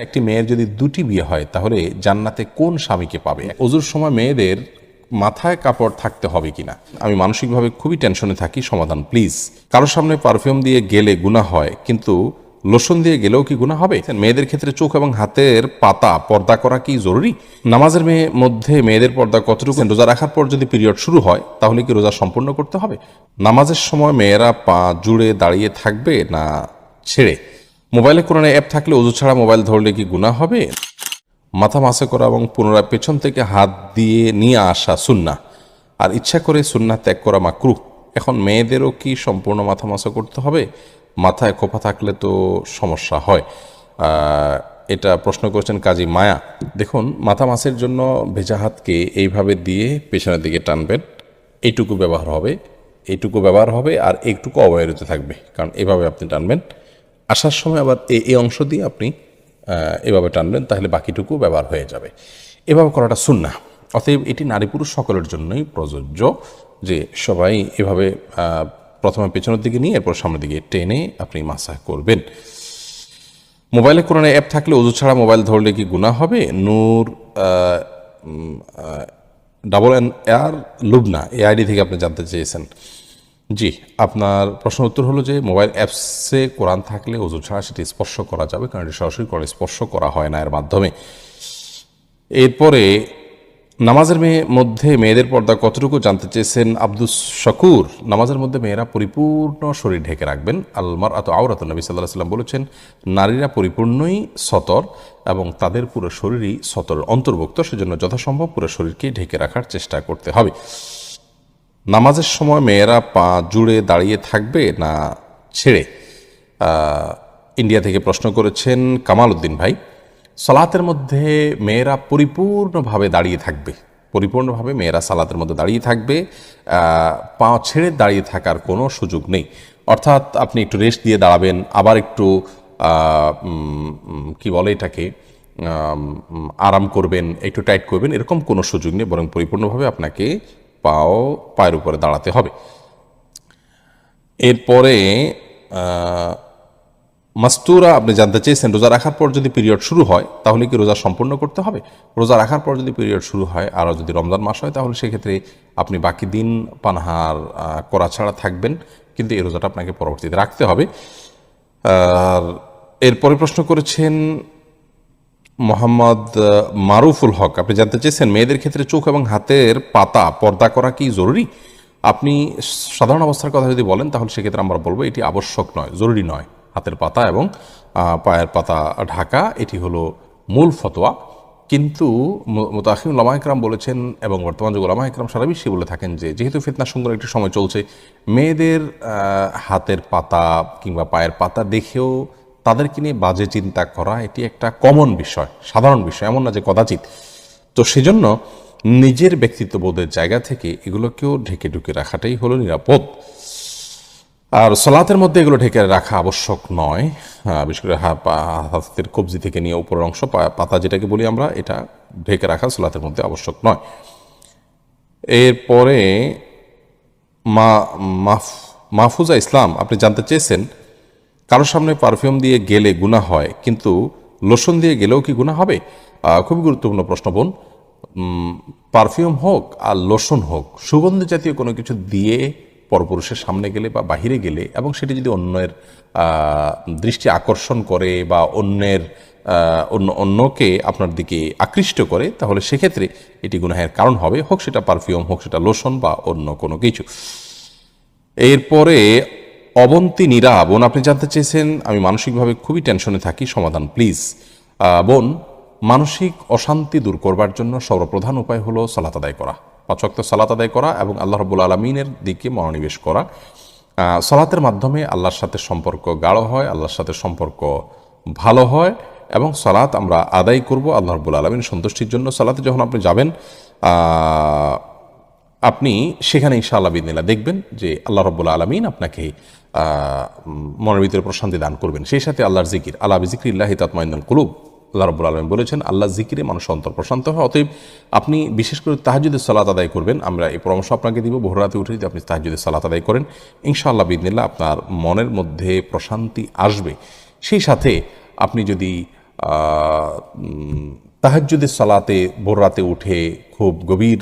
একটি মেয়ের যদি দুটি বিয়ে হয় তাহলে জান্নাতে কোন স্বামীকে পাবে? ওজুর সময় মেয়েদের মাথায় কাপড় থাকতে হবে কিনা? আমি মানসিকভাবে খুবই টেনশনে থাকি, সমাধান প্লিজ। কারোর সামনে পারফিউম দিয়ে গেলে গুনাহ হয়, কিন্তু লোশন দিয়ে গেলেও কি গুনাহ হবে? মেয়েদের ক্ষেত্রে চোখ এবং হাতের পাতা পর্দা করা কি জরুরি? নামাজের মধ্যে মেয়েদের পর্দা কতটুকু? রোজা রাখার পর যদি পিরিয়ড শুরু হয় তাহলে কি রোজা সম্পূর্ণ করতে হবে? নামাজের সময় মেয়েরা পা জুড়ে দাঁড়িয়ে থাকবে না ছেড়ে? মোবাইলে কোরআনে অ্যাপ থাকলে ওযু ছাড়া মোবাইল ধরলে কি গুনাহ হবে? মাথা মাসে করা এবং পুনরায় পেছন থেকে হাত দিয়ে নিয়ে আসা সুন্নাহ, আর ইচ্ছা করে সুন্নাহ ত্যাগ করা মাকরুহ। এখন মেয়েদেরও কি সম্পূর্ণ মাথা মাসা করতে হবে? মাথায় খোপা থাকলে তো সমস্যা হয়। এটা প্রশ্ন করেছেন কাজী মায়া। দেখুন, মাথা মাসের জন্য ভেজা হাতকে এইভাবে দিয়ে পেছনের দিকে টানবেন, এইটুকু ব্যবহার হবে আর এইটুকু অবহেলিত থাকবে, কারণ এভাবে আপনি টানবেন। আসার সময় আবার এই অংশ দিয়ে আপনি এভাবে টানবেন, তাহলে বাকিটুকু ব্যবহার হয়ে যাবে। এভাবে করাটা সুন্নাহ। অতএব এটি নারী পুরুষ সকলের জন্যই প্রযোজ্য, যে সবাই এভাবে প্রথমে পেছনের দিকে নিয়ে এরপর সামনের দিকে টেনে আপনি মাসাহ করবেন। মোবাইলে কোরআনে অ্যাপ থাকলে ওযু ছাড়া মোবাইল ধরলে কি গুনাহ হবে? নূর AR লুবনা এই আইডি থেকে আপনি জানতে চেয়েছেন। জি, আপনার প্রশ্ন উত্তর হলো যে মোবাইল অ্যাপসে কোরআন থাকলে ওযু ছাড়া সেটি স্পর্শ করা যাবে, কারণ এটি সরাসরি কোরআন স্পর্শ করা হয় না এর মাধ্যমে। এরপরে নামাজের মধ্যে মেয়েদের পর্দা কতটুকু জানতে চেয়েছেন আব্দুস শাকুর। নামাজের মধ্যে মেয়েরা পরিপূর্ণ শরীর ঢেকে রাখবেন। আলমার আত আওরাতুন, নবী সাল্লাল্লাহু আলাইহি ওয়াসাল্লাম বলেছেন, নারীরা পরিপূর্ণই সতর এবং তাদের পুরো শরীরই সতরের অন্তর্ভুক্ত, সেজন্য যথাসম্ভব পুরো শরীরকে ঢেকে রাখার চেষ্টা করতে হবে। নামাজের সময় মেয়েরা পা জুড়ে দাঁড়িয়ে থাকবে না ছেড়ে? ইন্ডিয়া থেকে প্রশ্ন করেছেন কামাল উদ্দিন ভাই। সালাতের মধ্যে মেয়েরা পরিপূর্ণভাবে দাঁড়িয়ে থাকবে, পরিপূর্ণভাবে মেয়েরা সালাতের মধ্যে দাঁড়িয়ে থাকবে, পা ছেড়ে দাঁড়িয়ে থাকার কোনো সুযোগ নেই। অর্থাৎ আপনি একটু রেস্ট দিয়ে দাঁড়াবেন, আবার একটু কি বলে এটাকে, আরাম করবেন, একটু টাইট করবেন, এরকম কোনো সুযোগ নেই, বরং পরিপূর্ণভাবে আপনাকে পায়ের উপরে দাঁড়াতে হবে। এরপরে মাস্তুরা আপনি জানতে চেয়েছেন, রোজা রাখার পর যদি পিরিয়ড শুরু হয় তাহলে কি রোজা সম্পূর্ণ করতে হবে? রোজা রাখার পর যদি পিরিয়ড শুরু হয় আর যদি রমজান মাস হয় তাহলে সেক্ষেত্রে আপনি বাকি দিন পানাহার করা ছাড়া থাকবেন, কিন্তু এই রোজাটা আপনাকে পরবর্তীতে রাখতে হবে। আর এরপরে প্রশ্ন করেছেন মোহাম্মদ মারুফুল হক। আপনি জানতে চেয়েছেন, মেয়েদের ক্ষেত্রে চোখ এবং হাতের পাতা পর্দা করা কি জরুরি? আপনি সাধারণ অবস্থার কথা যদি বলেন তাহলে সেক্ষেত্রে আমরা বলবো এটি আবশ্যক নয়, জরুরি নয়। হাতের পাতা এবং পায়ের পাতা ঢাকা এটি হলো মূল ফতোয়া, কিন্তু মুতাআখিরিন উলামা ইকরাম বলেছেন এবং বর্তমান যুগে উলামা ইকরাম সারা বিশ্বে বলে থাকেন যে যেহেতু ফিতনা সংকটের একটি সময় চলছে, মেয়েদের হাতের পাতা কিংবা পায়ের পাতা দেখেও তাদেরকে নিয়ে বাজে চিন্তা করা এটি একটা কমন বিষয়, সাধারণ বিষয়, এমন না যে কদাচিৎ। তো সেজন্য নিজের ব্যক্তিত্ববোধের জায়গা থেকে এগুলোকেও ঢেকে ঢুকে রাখাটাই হলো নিরাপদ। আর সালাতের মধ্যে এগুলো ঢেকে রাখা আবশ্যক নয়, বিশেষ করে হাতের কবজি থেকে নিয়ে উপরের অংশ পাতা যেটাকে বলি আমরা, এটা ঢেকে রাখা সালাতের মধ্যে আবশ্যক নয়। এরপরে মাহফুজা ইসলাম আপনি জানতে চেয়েছেন, কারোর সামনে পারফিউম দিয়ে গেলে গুনাহ হয়, কিন্তু লোশন দিয়ে গেলেও কি গুনাহ হবে? খুবই গুরুত্বপূর্ণ প্রশ্ন বোন। পারফিউম হোক আর লোশন হোক, সুগন্ধি জাতীয় কোনো কিছু দিয়ে পরপুরুষের সামনে গেলে বা বাহিরে গেলে, এবং সেটি যদি অন্যের দৃষ্টি আকর্ষণ করে বা অন্যকে আপনার দিকে আকৃষ্ট করে, তাহলে সেক্ষেত্রে এটি গুনাহের কারণ হবে, হোক সেটা পারফিউম, হোক সেটা লোশন বা অন্য কোনো কিছু। এরপরে অবন্তী নীরা বোন, আপনি জানতে চেয়েছেন, আমি মানসিকভাবে খুবই টেনশনে থাকি, সমাধান প্লিজ। বোন, মানসিক অশান্তি দূর করবার জন্য সর্বপ্রধান উপায় হলো সালাত আদায় করা, 5 ওয়াক্ত সালাত আদায় করা এবং আল্লাহ রাব্বুল আলামিনের দিকে মনোনিবেশ করা। সালাতের মাধ্যমে আল্লাহর সাথে সম্পর্ক গাঢ় হয়, আল্লাহর সাথে সম্পর্ক ভালো হয়, এবং সালাত আমরা আদায় করব আল্লাহ রাব্বুল আলামিন সন্তুষ্টির জন্য। সালাতে যখন আপনি যাবেন আপনি সেখানে ইনশাআল্লাহ বিদিনিল্লাহ দেখবেন যে আল্লাহ রাব্বুল আলামিন আপনাকে মনের ভিতরে প্রশান্তি দান করবেন। সেই সাথে আল্লাহর জিকির, আলা বিযিকরিল্লাহি তাতমাইন্নুল কুলুব, আল্লাহ রাব্বুল আলামিন বলেছেন আল্লাহর জিকিরে মানুষের অন্তর প্রশান্ত হয়। অতএব আপনি বিশেষ করে তাহাজ্জুদের সালাত আদায় করবেন, আমরা এই পরামর্শ আপনাকে দিব। ভোর রাতে উঠে যদি আপনি তাহাজ্জুদের সালাত আদায় করেন, ইনশাআল্লাহ বিদিনিল্লাহ আপনার মনের মধ্যে প্রশান্তি আসবে। সেই সাথে আপনি যদি তাহাজ্জুদের সালাতে ভোর রাতে উঠে খুব গভীর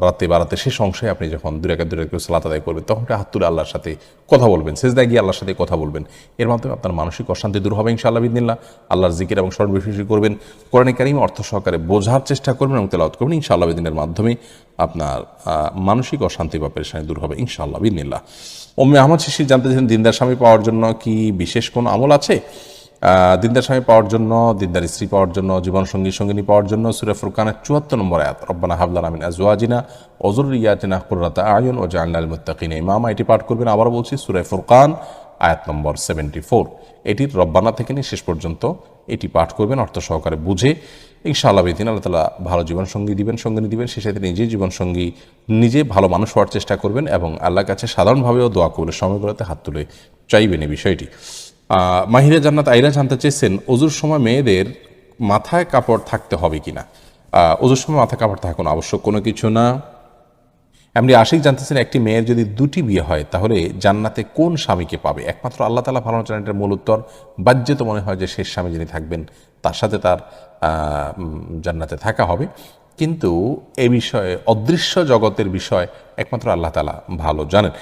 রাতে বারাতে শেষ অংশে আপনি যখন দু রাকাত সালাত আদায় করবেন, তখন হাত তুলে আল্লাহর সাথে কথা বলবেন, সেজদায় গিয়ে আল্লাহর সাথে কথা বলবেন। এর মাধ্যমে আপনার মানসিক অশান্তি দূর হবে ইনশাআল্লাহ বিদিনিল্লাহ। আল্লাহর জিকির এবং স্মরণ বেশি করবেন, কোরআনে কারীম অর্থ সহকারে বোঝার চেষ্টা করবেন এবং তেলাওয়াত করবেন। ইনশাআল্লাহ বিদিনের মাধ্যমে আপনার মানসিক অশান্তি বা পেরেশানি দূর হবে ইনশাআল্লাহ বিদিনিল্লাহ। আহমদ শিশির জানতে চান, দিনদার স্বামী পাওয়ার জন্য কি বিশেষ কোনো আমল আছে? দিনদার স্বামী পাওয়ার জন্য, দিনদার স্ত্রী পাওয়ার জন্য, জীবনসঙ্গী সঙ্গিনী পাওয়ার জন্য সূরা ফুরকানের 74 নম্বর আয়াত, রব্বানা হাব লানা মিন আজওয়াজিনা ওয়া যুররিয়াতিনা কুররাতা আয়ুন ওয়াজআলনা লিল মুত্তাকিনা ইমামা। এটি পাঠ করবেন। আবারও বলছি, সূরা ফুরকান আয়াত নম্বর 74। এটির রব্বানা থেকে নিয়ে শেষ পর্যন্ত এটি পাঠ করবেন অর্থ সহকারে বুঝে। ইনশাআল্লাহ বিদিন আল্লাহ তাআলা ভালো জীবনসঙ্গী দিবেন, সঙ্গিনী দিবেন। সেই সাথে নিজে জীবনসঙ্গী, নিজে ভালো মানুষ হওয়ার চেষ্টা করবেন এবং আল্লাহর কাছে সাধারণভাবেও দোয়া কবুলের সময়গুলোতে হাত তুলে চাইবেন এই বিষয়টি। মাহিরা জান্নাত আইরা জানতে চেয়েছেন, অজুর সময় মেয়েদের মাথায় কাপড় থাকতে হবে কিনা? অজুর সময় মাথায় কাপড় থাকা কোনো আবশ্যক কোনো কিছু না। এমনি আশিক জানতেছেন, একটি মেয়ের যদি দুটি বিয়ে হয় তাহলে জান্নাতে কোন স্বামীকে পাবে? একমাত্র আল্লাহ তাআলা ভালো জানেন এটার মূল উত্তর। বাহ্যে তো মনে হয় যে শেষ স্বামী যিনি থাকবেন তার সাথে তার জান্নাতে থাকা হবে, কিন্তু এ বিষয়ে অদৃশ্য জগতের বিষয় একমাত্র আল্লাহ তাআলা ভালো জানেন।